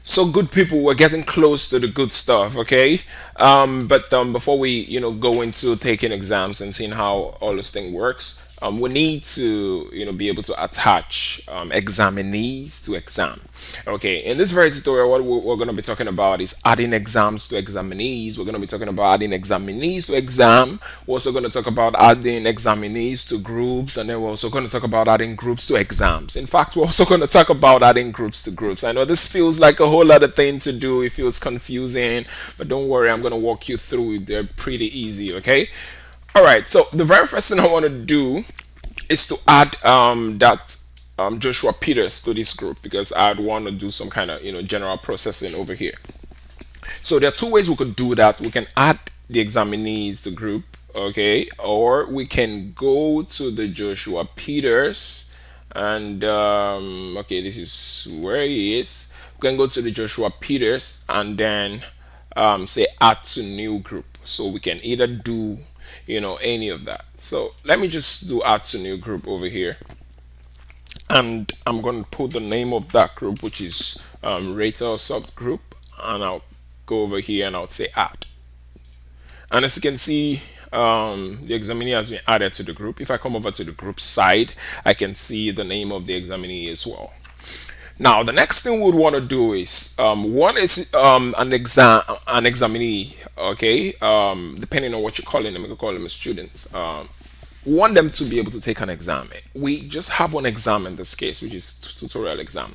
So good people, we're getting close to the good stuff, okay? But before we, go into taking exams and seeing how all this thing works, we need to, be able to attach examinees to exam. Okay, in this very tutorial, what we're going to be talking about is adding exams to examinees. We're going to be talking about adding examinees to exam. We're also going to talk about adding examinees to groups, and then we're also going to talk about adding groups to exams. In fact, we're also going to talk about adding groups to groups. I know this feels like a whole other thing to do. It feels confusing, but don't worry, I'm going to walk you through it. They're pretty easy, okay? All right, so the very first thing I want to do is to add that Joshua Peters to this group because I'd want to do some kind of general processing over here. So there are two ways we could do that. We can add the examinees to group, okay, or we can go to the Joshua Peters and okay, this is where he is. We can go to the Joshua Peters and then say add to new group. So we can either do any of that. So let me just do add to new group over here, and I'm going to put the name of that group, which is Rater subgroup, and I'll go over here and I'll say add. And as you can see, the examinee has been added to the group. If I come over to the group side, I can see the name of the examinee as well. Now, the next thing we'd want to do is one is an examinee, okay, depending on what you're calling them, you can call them a student. Want them to be able to take an exam. We just have one exam in this case, which is tutorial exam.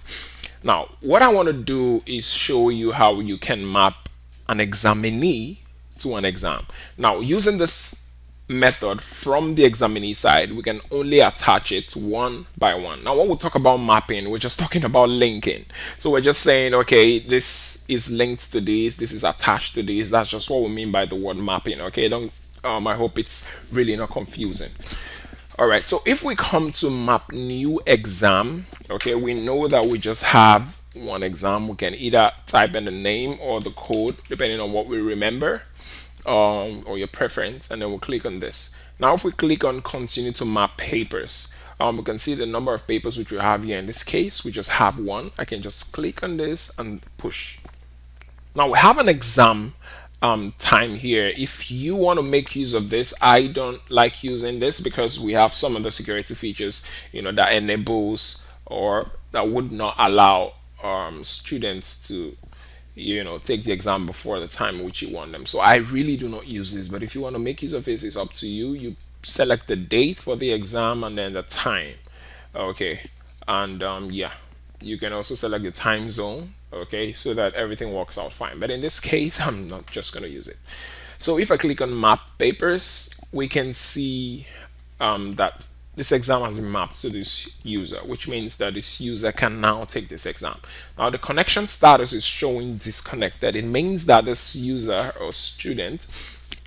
Now, what I want to do is show you how you can map an examinee to an exam. Now, using this method from the examinee side, we can only attach it one by one. Now, when we talk about mapping, we're just talking about linking. So we're just saying, okay, this is linked to this is attached to this. That's just what we mean by the word mapping. Okay, don't I hope it's really not confusing. All right, so if we come to map new exam, okay, we know that we just have one exam. We can either type in the name or the code, depending on what we remember, or your preference, and then we'll click on this. Now, if we click on continue to map papers, we can see the number of papers which we have here. In this case, we just have one. I can just click on this and push. Now we have an exam time here. If you want to make use of this, I don't like using this because we have some of the security features, that enables or that would not allow students to, take the exam before the time which you want them. So I really do not use this. But if you want to make use of this, it's up to you. You select the date for the exam and then the time. Okay, and yeah, you can also select the time zone, okay, so that everything works out fine. But in this case, I'm not just going to use it. So if I click on map papers, we can see that this exam has been mapped to this user, which means that this user can now take this exam. Now the connection status is showing disconnected. It means that this user or student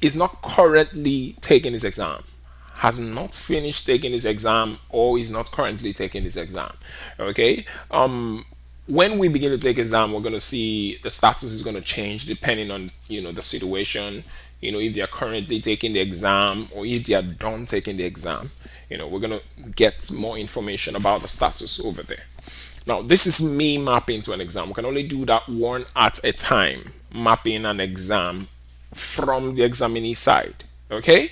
is not currently taking this exam, has not finished taking his exam, or is not currently taking his exam. Okay, when we begin to take exam, we're going to see the status is going to change depending on the situation. If they are currently taking the exam or if they are done taking the exam. We're going to get more information about the status over there. Now, this is me mapping to an exam. We can only do that one at a time, mapping an exam from the examinee side. Okay,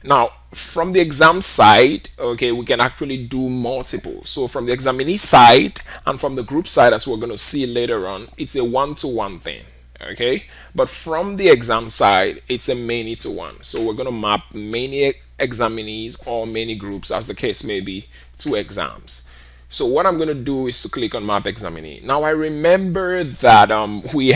now from the exam side, okay, we can actually do multiple. So from the examinee side and from the group side, as we're going to see later on, it's a one-to-one thing. Okay, but from the exam side, it's a many to one. So we're going to map many examinees or many groups, as the case may be, to exams. So what I'm going to do is to click on map examinee. Now I remember that we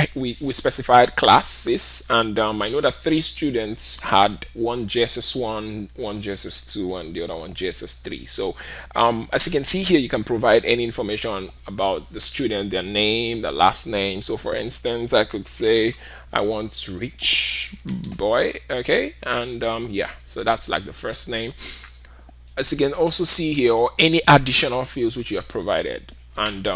specified classes, and I know that 3 students had one JSS1, one JSS2, and the other one JSS3. So as you can see here, you can provide any information about the student, their name, their last name. So for instance, I could say I want Rich Boy, okay, and yeah, so that's like the first name. As you can also see here, or any additional fields which you have provided, and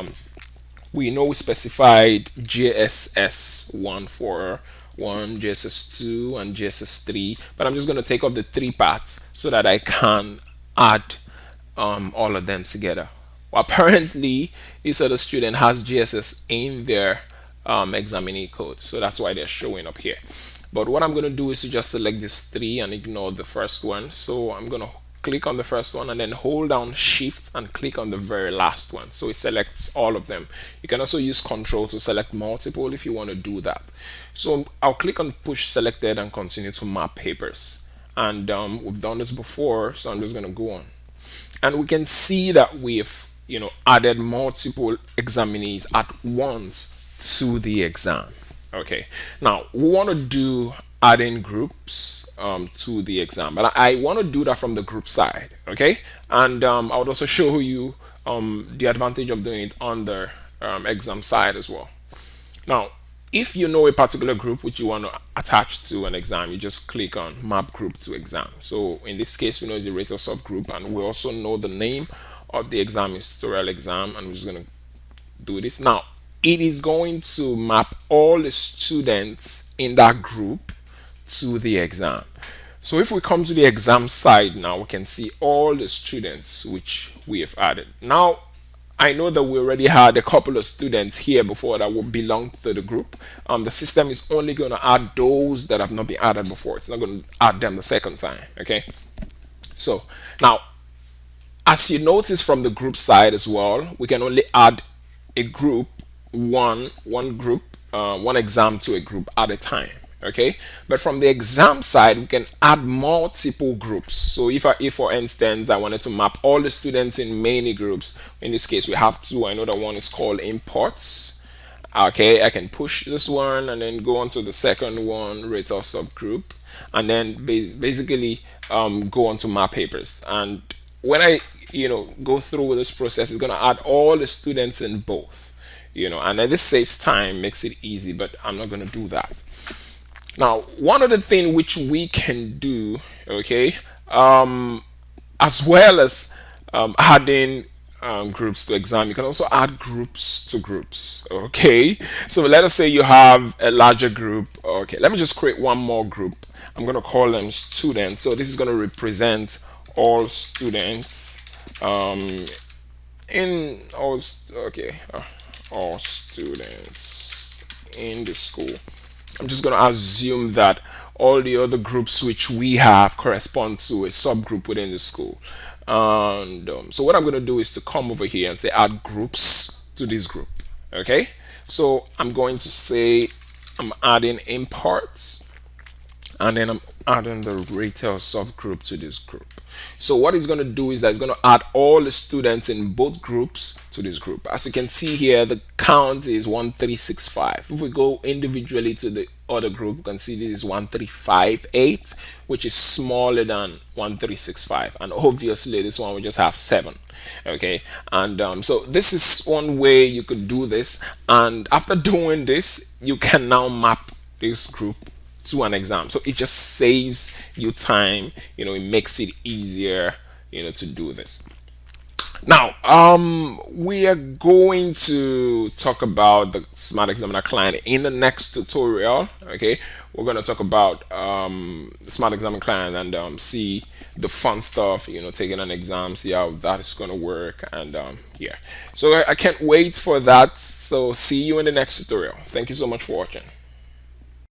we know we specified JSS1 for one, JSS2, and JSS3, but I'm just going to take off the 3 parts so that I can add all of them together. Well, apparently, this other student has JSS in their examinee code. So that's why they're showing up here. But what I'm going to do is to just select these three and ignore the first one. So I'm going to click on the first one and then hold down shift and click on the very last one, so it selects all of them. You can also use control to select multiple if you want to do that. So I'll click on push selected and continue to map papers, and we've done this before, so I'm just going to go on, and we can see that we've added multiple examinees at once to the exam. Okay, now we want to do adding groups to the exam, but I want to do that from the group side. Okay, and I would also show you the advantage of doing it on the exam side as well. Now, if you know a particular group which you want to attach to an exam, you just click on map group to exam. So in this case, we know it's a rater subgroup, and we also know the name of the exam is tutorial exam, and we're just going to do this. Now, it is going to map all the students in that group to the exam. So if we come to the exam side now, we can see all the students which we have added. Now, I know that we already had a couple of students here before that would belong to the group. The system is only going to add those that have not been added before. It's not going to add them the second time. Okay. So now, as you notice from the group side as well, we can only add a group, one group, one exam to a group at a time. Okay, but from the exam side, we can add multiple groups. So if for instance I wanted to map all the students in many groups, in this case we have two. I know that one is called imports. Okay, I can push this one and then go on to the second one, rate of subgroup, and then basically go on to map papers. And when I go through this process, it's gonna add all the students in both, and then this saves time, makes it easy. But I'm not gonna do that. Now, one other thing which we can do, okay, as well as adding groups to exam, you can also add groups to groups. Okay, so let us say you have a larger group. Okay, let me just create one more group. I'm going to call them students. So this is going to represent all students in all. Okay, all students in the school. I'm just going to assume that all the other groups which we have correspond to a subgroup within the school. And so what I'm going to do is to come over here and say add groups to this group. Okay, so I'm going to say I'm adding imports, and then I'm adding the retail subgroup to this group. So what it's going to do is that it's going to add all the students in both groups to this group. As you can see here, the count is 1365. If we go individually to the other group, you can see this is 1358, which is smaller than 1365, and obviously this one will just have 7. Okay, and so this is one way you could do this, and after doing this you can now map this group to an exam. So it just saves you time, it makes it easier, to do this. Now, we are going to talk about the Smart Examiner client in the next tutorial. Okay, we're going to talk about the Smart Examiner client and see the fun stuff, taking an exam, see how that is going to work, and yeah. So I can't wait for that. So see you in the next tutorial. Thank you so much for watching.